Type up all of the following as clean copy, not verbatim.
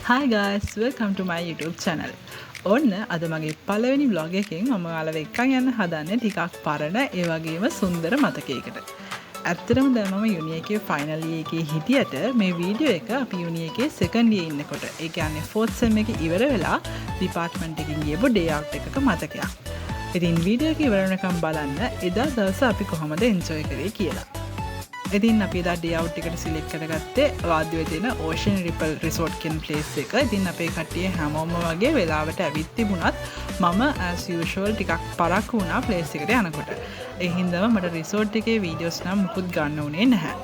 Hi guys, welcome to my YouTube channel. ඔන්න අද මගේ පළවෙනි vlog එකෙන් මම ඔයාලව එක්කන් යන්න හදන්නේ ටිකක් පරණ ඒ වගේම සුන්දර මතකයකට. ඇත්තටම දැන් මම යුනි එකේ ෆයිනල් ඉයර් එකේ හිටියට මේ වීඩියෝ එක අපි යුනි එකේ සෙකන්ඩ් ඉයර් ඉන්නකොට ඒ කියන්නේ 4th සෙම් එක ඉවර වෙලා ඩිපාර්ට්මන්ට් එකකින් ගියපු ඩේ අවුට් එකක මතකයක්. ඉතින් වීඩියෝ එක ඉවර වෙනකම් බලන්න එදා දවස අපි කොහොමද එන්ජොයි කරේ කියලා. ඉතින් අපි එදා ඩේ අවුට් එකට සිලෙක්ට් කරගත්තේ වාද්‍යවේ තියෙන ඕෂන් රිපල් රිසෝට් කියන ප්ලේස් එක. ඉතින් අපේ කට්ටිය හැමෝම වගේ වෙලාවට ඇවිත් තිබුණත් මම as usual ටිකක් පරක්කු වුණා ප්ලේස් එකට යනකොට. ඒ හින්දාම මට රිසෝට් එකේ වීඩියෝස් නම් මුකුත් ගන්න උනේ නැහැ.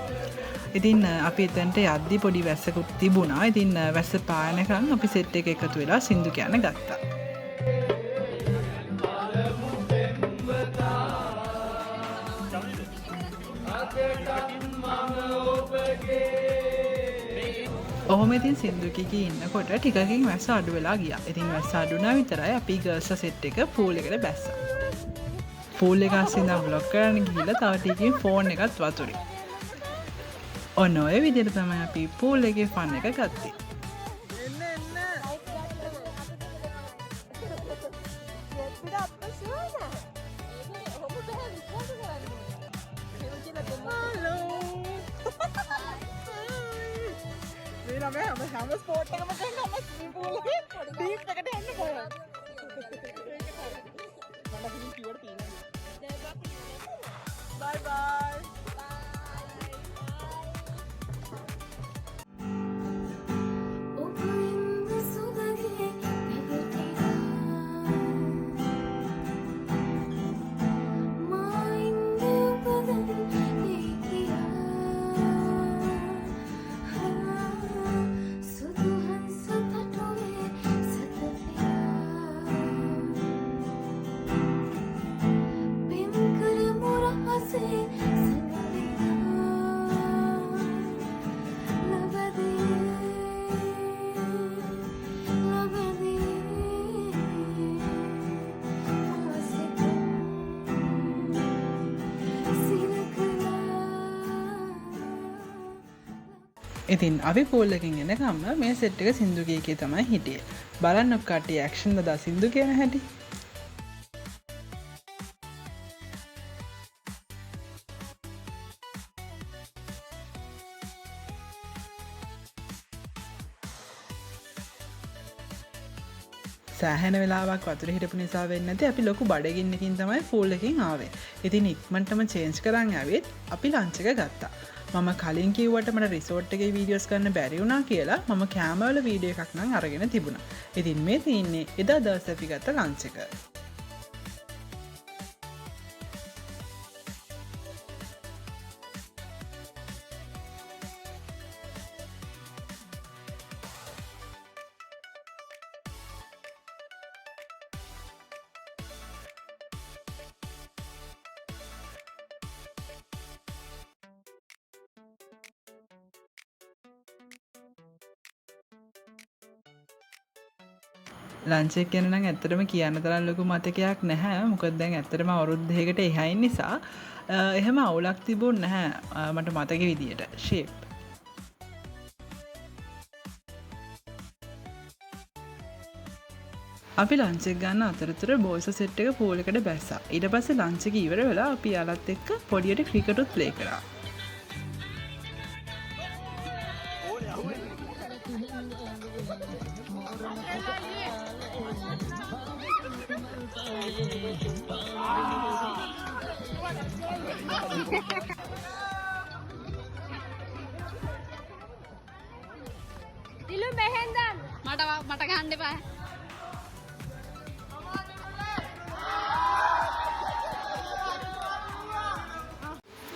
ඉතින් අපි එතනට යද්දි පොඩි වැස්සකුත් තිබුණා. ඉතින් වැස්ස පායනකම් අපි සෙට් එක එකතු වෙලා සින්දු කියන්න ගත්තා. ඔහොම ඉතින් සින්දු කිකී ඉන්නකොට ටිකකින් වැස්ස අඩු වෙලා ගියා. ඉතින් වැස්ස අඩු වුණා විතරයි අපි ගර්ල්ස්ලා සෙට් එක පූල් එකට බැස්සා. පූල් එක අස්සේ ඉඳන් බ්ලොක් කරන්න ගිහිල්ලා තව ටිකකින් ෆෝන් එකත් වතුරේ. ඔන්න ඔය විදිහට තමයි අපි පූල් එකේ ෆන් එක ගත්තේ. I'm a sport. I'm a swimming pool. Deep. I can't handle it. Bye bye. ඉතින් අපි පූල් එකකින් එනකම්ම මේ සෙට් එක සින්දු කීකේ තමයි හිටියේ. බලන්න කට්ටිය ඇක්ෂන් දදා සින්දු කියන හැටි. සෑහෙන වෙලාවක් වතුරේ හිටපු නිසා වෙන්නේ නැති අපි ලොකු බඩගින්නකින් තමයි පූල් එකකින් ආවේ. ඉතින් ඉක්මනටම චේන්ජ් කරන් ආවෙත් අපි ලන්ච් එක ගත්තා. මම කලින් කිව්වට මට රිසෝට් එකේ වීඩියෝස් ගන්න බැරි වුණා කියලා මම කැමරා වල වීඩියෝ එකක් නම් අරගෙන තිබුණා. ඉතින් මේ තියෙන්නේ එදා දවසේ අපි ගත්ත ලන්ච් එක. ලන්ච් එක ගැන නම් ඇත්තටම කියන්න තරම් ලොකු මතකයක් නැහැ. මොකද දැන් ඇත්තටම අවුරුදු දෙකකට එහයින් නිසා එහෙම අවුලක් තිබුණ නැහැ මට මතක විදියට. ෂේප්. අපි ලන්ච් එක ගන්න අතරතුර බෝයිස් සෙට් එක පූල් එකට බැස්සා. ඊට පස්සේ ලන්ච් එක ඉවර වෙලා අපි යාළුවත් එක්ක පොඩියට ක්‍රිකට් උත් ප්ලේ කරා. දිලු මෙහෙන් දාන්න. මට ගහන්න එපා.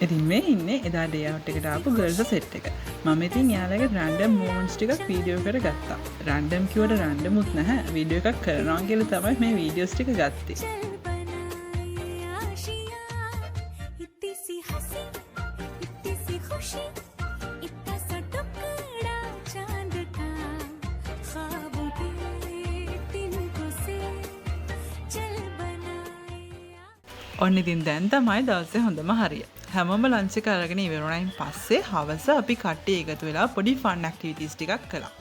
ඉතින් මේ ඉන්නේ එදා ඩේ අවුට් එකට ආපු ගර්ල්ස් සෙට් එක. මම ඉතින් යාළුවගේ රැන්ඩම් මොමන්ට්ස් ටිකක් වීඩියෝ එකට ගත්තා. රැන්ඩම් කිව්වට රැන්ඩම්ුත් නැහැ. වීඩියෝ එකක් කරනවා කියලා තමයි මේ වීඩියෝස් ටික ගත්තේ. ඔන්න ඉතින් දැන් තමයි දවසේ හොඳම හරිය. හැමෝම ලන්ච් එක අරගෙන ඉවර වුණායින් පස්සේ හවස අපි කට්ටිය එකතු වෙලා පොඩි ෆන් ඇක්ටිවිටීස් ටිකක් කළා.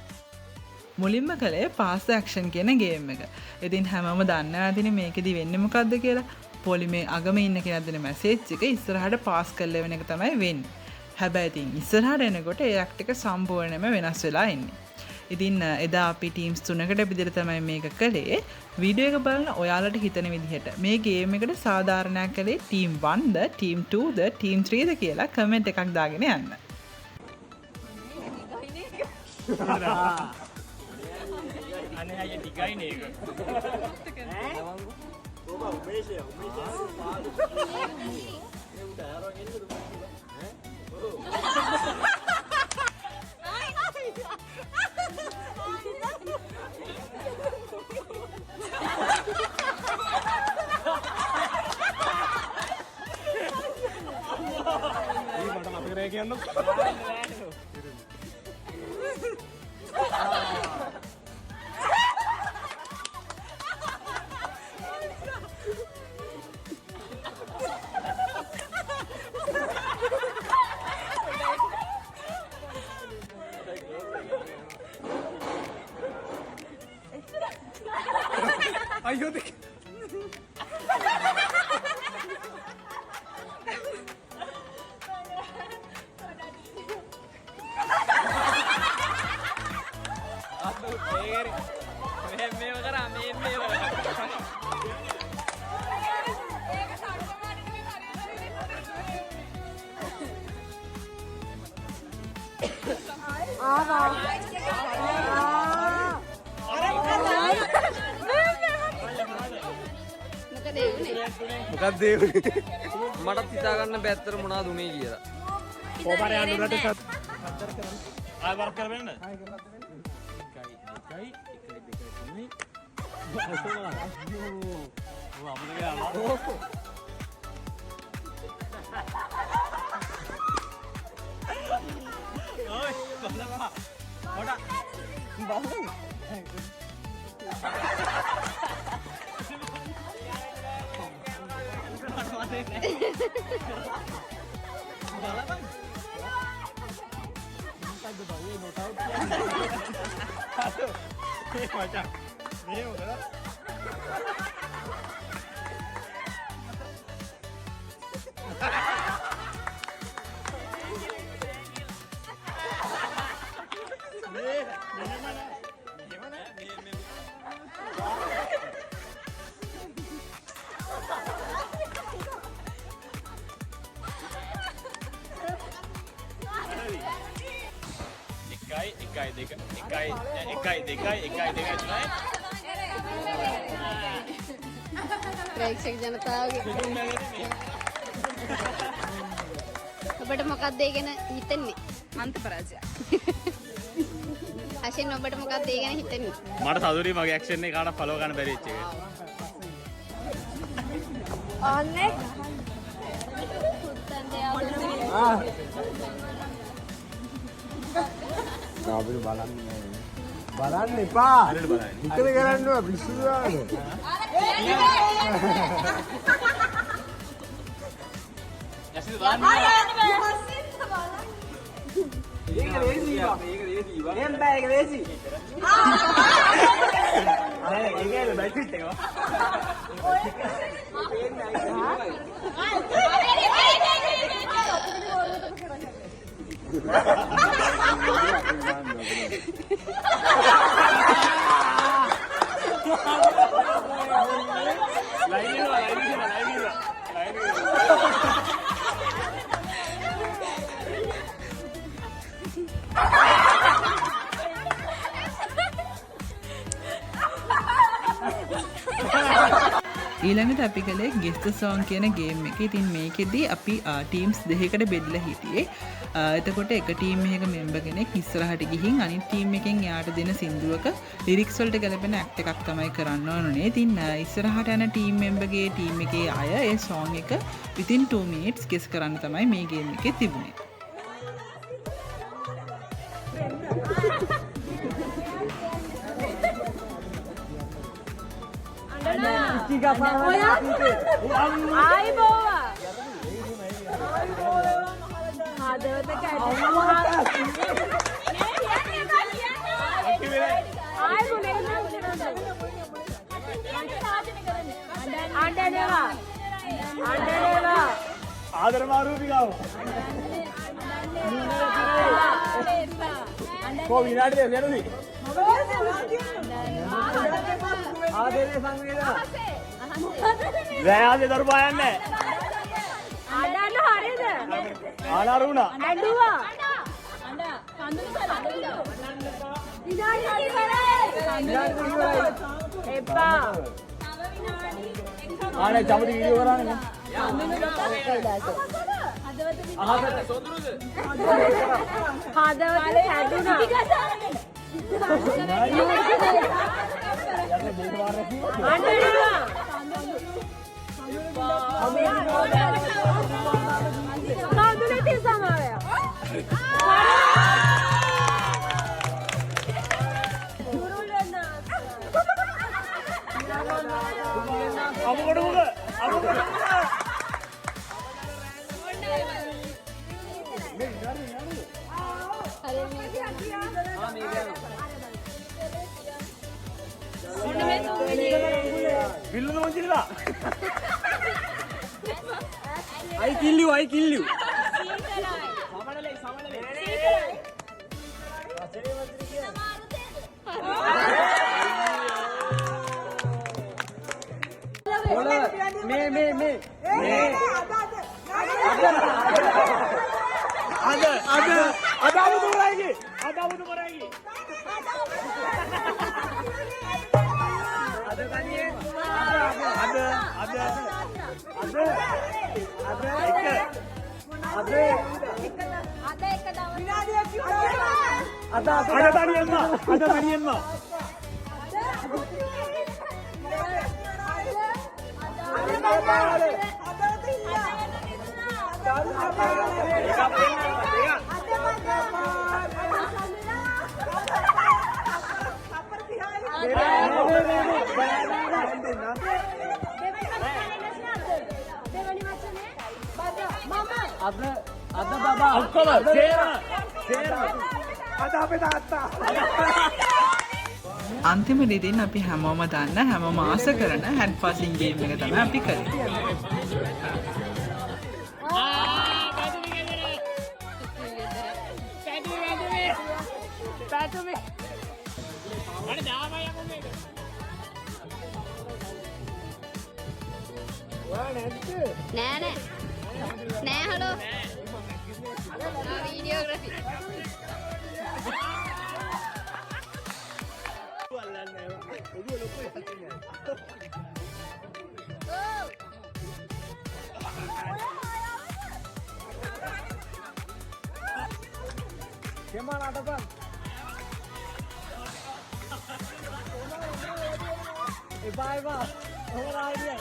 මුලින්ම කළේ පාස් ඇක්ෂන් කියන ගේම් එක. ඉතින් හැමෝම දන්නවා ඇතිනේ මේකෙදි වෙන්නේ මොකද්ද කියලා. පොලිමේ අගම ඉන්න කෙනෙක් දෙන මැසේජ් එක ඉස්සරහට පාස් කරලා වෙන එක තමයි වෙන්නේ. හැබැයි ඉතින් ඉස්සරහට එනකොට ඒ ඇක්ට් එක සම්පූර්ණයෙන්ම වෙනස් වෙලා ඉන්නේ. ඉතින් එදා අපි ටීම්ස් 3කට බෙදලා තමයි මේක කළේ. වීඩියෝ එක බලන ඔයාලට හිතන විදිහට මේ ගේම් එකට සාධාරණයක් කළේ ටීම් 1ද, ටීම් 2ද, ටීම් 3ද කියලා කමෙන්ට් එකක් දාගෙන යන්න. අනේ අය ටිකයි නේක. Ayo deh. මොකක්ද ඒ උනේ? මටත් හිතා ගන්න බෑ ඇත්තට මොනවද උනේ කියලා. කොහමද යන්නේ රට ආය වර්ක් කරවෙන්න. ප්‍රේක්ෂක ජනතාවගේ ඔබට මොකක්ද ඒ ගැන හිතෙන්නේ? අන්ත පරාජය. අශින් ඔබට මොකක්ද ඒ ගැන හිතෙන්නේ? මට සතුටුයි මගේ ඇක්ෂන් එක කාටවත් ෆලෝ ගන්න බැරි වෙච්ච එක. ඔන්නේ අපිට බලන්න එපා. හිතේ කරන්නේ පිස්සු දාන්නේ. යසිද දාන්නේ. ඒක ලේසි බා. මේක ලේසි බා. එම් බෑ ඒක ලේසි. නෑ ඒකේ බයිට් එක. ඊළඟට අපි කළේ Guess the Song කියන ගේම් එක. ඉතින් මේකෙදී අපි ටීම්ස් දෙකකට බෙදලා හිටියේ. එතකොට එක ටීම් එකක මෙම්බර් කෙනෙක් ඉස්සරහට ගිහින් අනිත් ටීම් එකෙන් එයාට දෙන සින්දුවක ලිරික්ස් වලට ගැලපෙන ඇක්ට් එකක් තමයි කරන්න ඕනේ. ඉතින් ඉස්සරහට යන ටීම් මෙම්බර්ගේ ටීම් එකේ අය ඒ song එක within 2 minutes guess කරන්න තමයි මේ ගේම් එකේ තිබුණේ. ආදරමාරූපිකාව කො විනාඩි දෙක යනුනි ආදරේ සංවේදනා රෑයාගේ දරු පායන්නේ ආඩන්න හරියද ආනාරුණා ඇඬුවා එපා ආනේ චමති වීඩියෝ කරන්නේ හදවත හැදුනා I kill you. Me. Ada abu lagi. Ada kan ya? Ada tanian mah. Ada baba. Ada apa තාත්තා. අන්තිමට ඉතින් අපි හැමෝම දන්න හැමෝම ආස කරන හැන්ඩ් පාසින් ගේම් එක තමයි අපි කරේ. නෑ hello වීඩියෝග්‍රැෆි Gimana ada bang? Bye. Orang idea.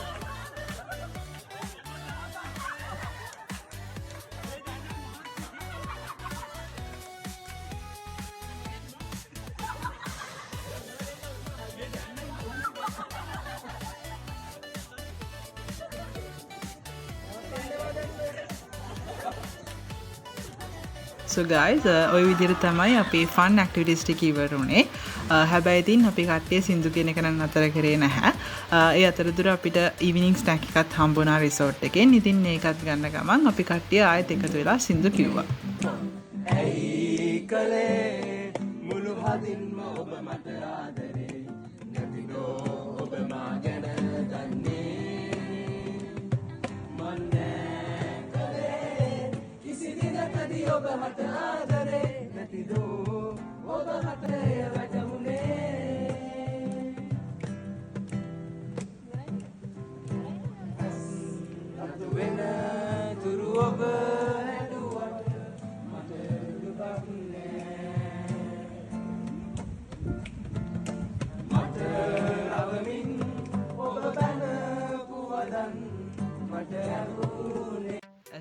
So guys, ඔය විදිහට තමයි අපේ fun activities ටික ඉවර වුණේ. හැබැයි ඉතින් අපි කට්ටිය සින්දු කියන එක නම් අතර කරේ නැහැ. ඒ අතරතුර අපිට evening snack එකත් හම්බුණා resort එකෙන්. ඉතින් ඒකත් ගන්න ගමන් අපි කට්ටිය ආයෙත් එකතු වෙලා සින්දු කිව්වා. ඇයි කලේ මුළු හදින්ම ඔබ මට ආදරේ නැතිනෝ ඔබ මා ගැන දන්නේ මන් නෑ කලේ කිසි දිනකදී ඔබ මට ආදරේ නැතිනෝ ඔබ හතරේ වැටුනේ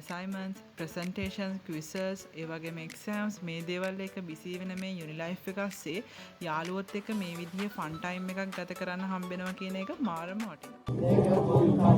assignments, presentations, quizzes, ඒ වගේම exams මේ දේවල් එක busy වෙන මේ uni life එක ASCII යාළුවොත් එක්ක මේ විදිහේ fun time එකක් ගත කරන්න හම්බෙනවා කියන එක මාරම වටිනවා.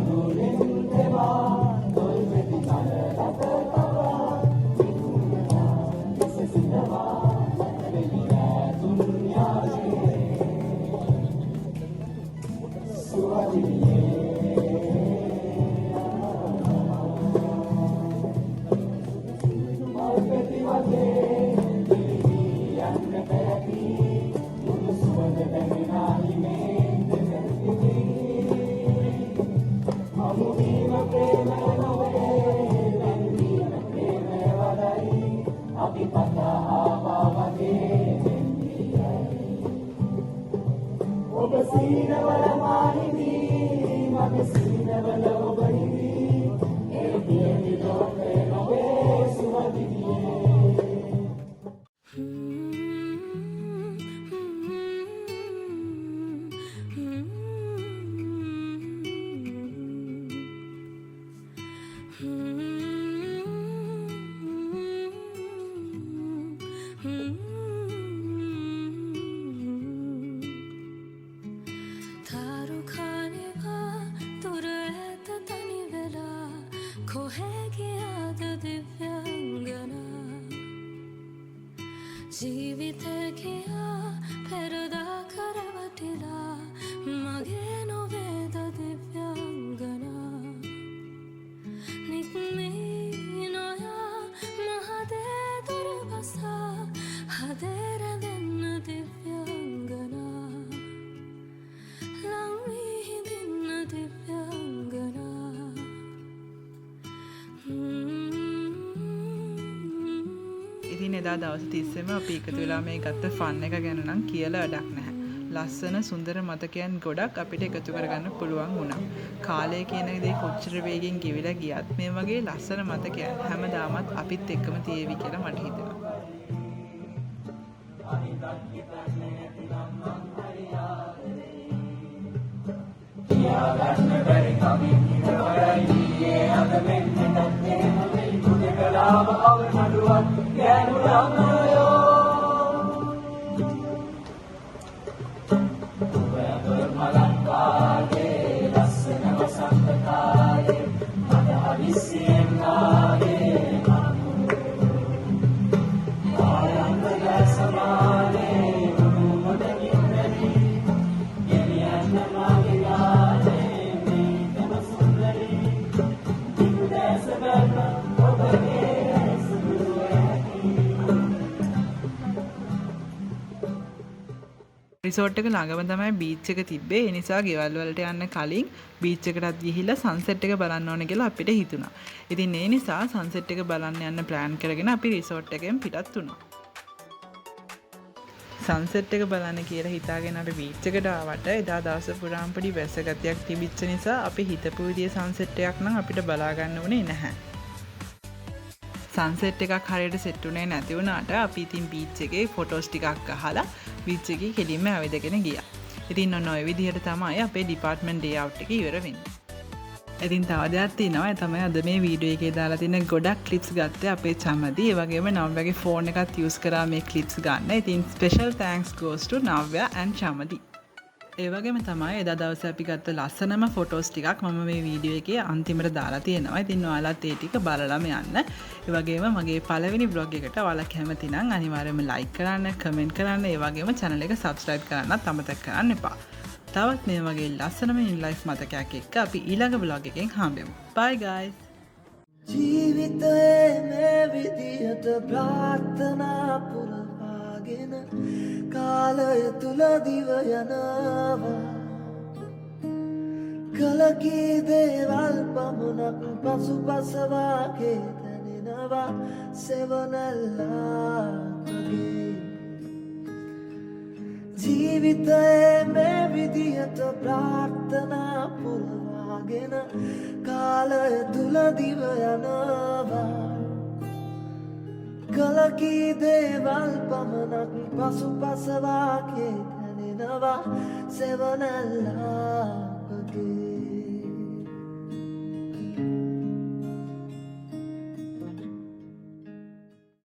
ඉතින් එදා දවස් 30ෙම අපි එකතු වෙලා මේ ගත්ත ෆන් එක ගැන නම් කියලා වැඩක් නැහැ. ලස්සන සුන්දර මතකයන් ගොඩක් අපිට එකතු කරගන්න පුළුවන් වුණා. කාලය කියන දේ කොච්චර වේගෙන් ගෙවිලා ගියත් මේ වගේ ලස්සන මතකයන් හැමදාමත් අපිත් එක්කම තියෙවි කියලා මට හිතෙනවා. රිසෝට් එක ළඟම තමයි බීච් එක තිබ්බේ. ඒ නිසා ගෙවල් වලට යන්න කලින් බීච් එකටත් ගිහිල්ලා සන්සෙට් එක බලන්න ඕනේ කියලා අපිට හිතුණා. ඉතින් ඒ නිසා සන්සෙට් එක බලන්න යන්න ප්ලෑන් කරගෙන අපි රිසෝට් එකෙන් පිටත් වුණා. සන්සෙට් එක බලන්න කියලා හිතාගෙන අපි බීච් එකට ආවට එදා දවස පුරාම පොඩි වැස්ස ගතියක් තිබිච්ච නිසා අපි හිතපු විදිහේ සන්සෙට් එකක් නම් අපිට බලා ගන්න උනේ නැහැ. සන්සෙට් එකක් හරියට සෙට් උනේ නැති වුණාට අපි ඉතින් බීච් එකේ ෆොටෝස් ටිකක් අහලා බීච් එකේ කෙලින්ම ඇවිදගෙන ගියා. ඉතින් ඔන්න ඔය විදිහට තමයි අපේ ඩිපාර්ට්මන්ට් ඩේ අවුට් එක ඉවර වෙන්නේ. ඉතින් තව දෙයක් තියෙනවා. ඒ තමයි අද මේ වීඩියෝ එකේ දාලා තියෙන ගොඩක් ක්ලිප්ස් ගත්තේ අපේ චමදී. ඒ වගේම නව්‍යගේ ෆෝන් එකත් යූස් කරා මේ ක්ලිප්ස් ගන්න. ඉතින් special thanks goes to නව්‍ය and චමදී. ඒ වගේම තමයි එදා දවසේ අපි ගත්ත ලස්සනම ෆොටෝස් ටිකක් මම මේ වීඩියෝ එකේ අන්තිමට දාලා තියෙනවා. ඉතින් ඔයාලත් ඒ ටික බලලම යන්න. ඒ වගේම මගේ පළවෙනි vlog එකට ඔයාලා කැමති නම් අනිවාර්යයෙන්ම like කරන්න, comment කරන්න, ඒ වගේම channel එක subscribe කරන්නත් අමතක කරන්න එපා. තවත් මේ වගේ ලස්සනම in life මතකයක් එක්ක අපි ඊළඟ vlog එකෙන් හම්බෙමු. Bye guys. ජීවිතයේ මේ විදියට ප්‍රාර්ථනා පුරවාගෙන කාලය තුල දිව යනවා කලකී දේවල් පමණක් පසුපසවාගේ දැනෙනවා සෙවනල්ලාගේ ජීවිතයේ මේ විදියට ප්‍රාර්ථනා පුරවාගෙන කාලය තුල දිව යනවා කලකී දේවල් පමණක් පසුපසවාගේ දැනෙනවා සෙවනල්ලාගේ